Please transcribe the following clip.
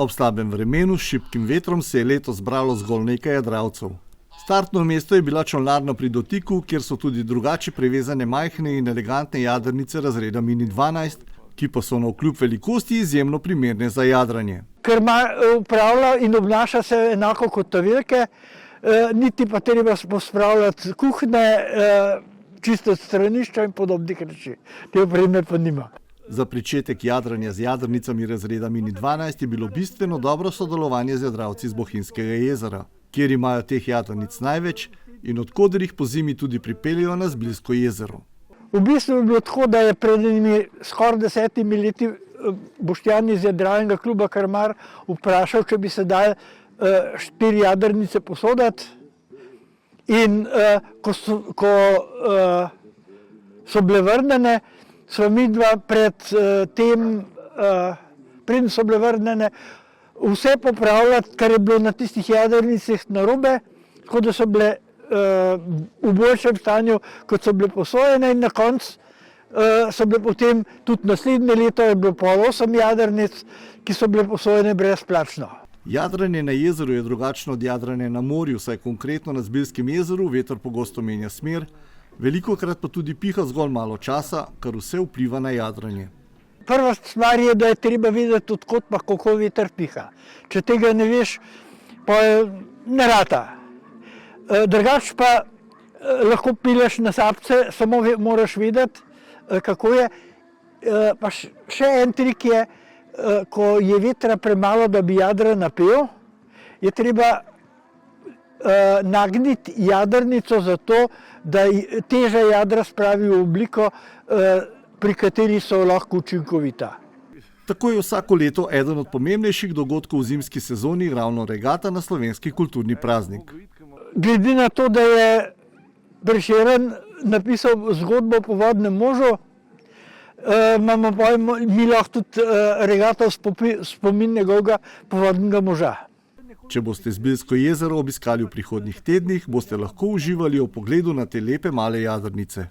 Ob slabem vremenu s šibkim vetrom se je letos zbralo zgolj nekaj jadralcev. Startno mesto je bila čolnarna pri Dotiku, kjer so tudi drugače privezane majhne in elegantne jadrnice razreda Mini 12, ki pa so navkljub velikosti izjemno primerne za jadranje. Ker upravlja in obnaša se enako kot ta velike, niti pa treba pospravljati kuhne, čisto stranišča in podobnih reči. Te opreme pa nima. Za pričetek jadranja z jadrnicami razreda Mini 12 je bilo bistveno dobro sodelovanje z jadralci z Bohinjskega jezera, kjer imajo teh jadrnic največ in od koder jih pozimi tudi pripeljejo na Zbiljsko jezero. V bistvu je bilo tako, da je pred skoraj 10 leti Boštjan iz Jadralnega kluba Kalmar vprašal, če bi se dal 4 jadrnice posoditi. In ko so bile vrnjene, sva midva preden so bile vrnjene, vse popravljati, kar je bilo na tistih jadrnicah narobe, tako da so bile v boljšem stanju, kot so bile posojene, in na koncu so bile potem tudi naslednje leto je bilo pol 8 jadrnic, ki so bile posojene brezplačno. Jadranje na jezeru je drugačno od jadranja na morju, saj konkretno na Zbiljskem jezeru veter pogosto menja smer, velikokrat pa tudi piha zgolj malo časa, kar vse vpliva na jadranje. Prva stvar je, da je treba vedeti, od kod pa kako veter piha. Če tega ne veš, pa ne rata. Drugače pa lahko pilješ na sapce, samo moraš vedeti, kako je. Pa še en trik je, ko je vetra premalo, da bi jadra napel, je treba nagniti jadrnico zato, da teža jadra spravi v obliko, pri kateri so lahko učinkovita. Tako je vsako leto eden od pomembnejših dogodkov v zimski sezoni ravno regata na slovenski kulturni praznik. Glede na to, da je Prešeren napisal zgodbo o podvodnem možu, imamo mi lahko tudi regato v spomin njegovega podvodnega moža. Če boste Zbiljsko jezero obiskali v prihodnjih tednih, boste lahko uživali ob pogledu na te lepe male jadrnice.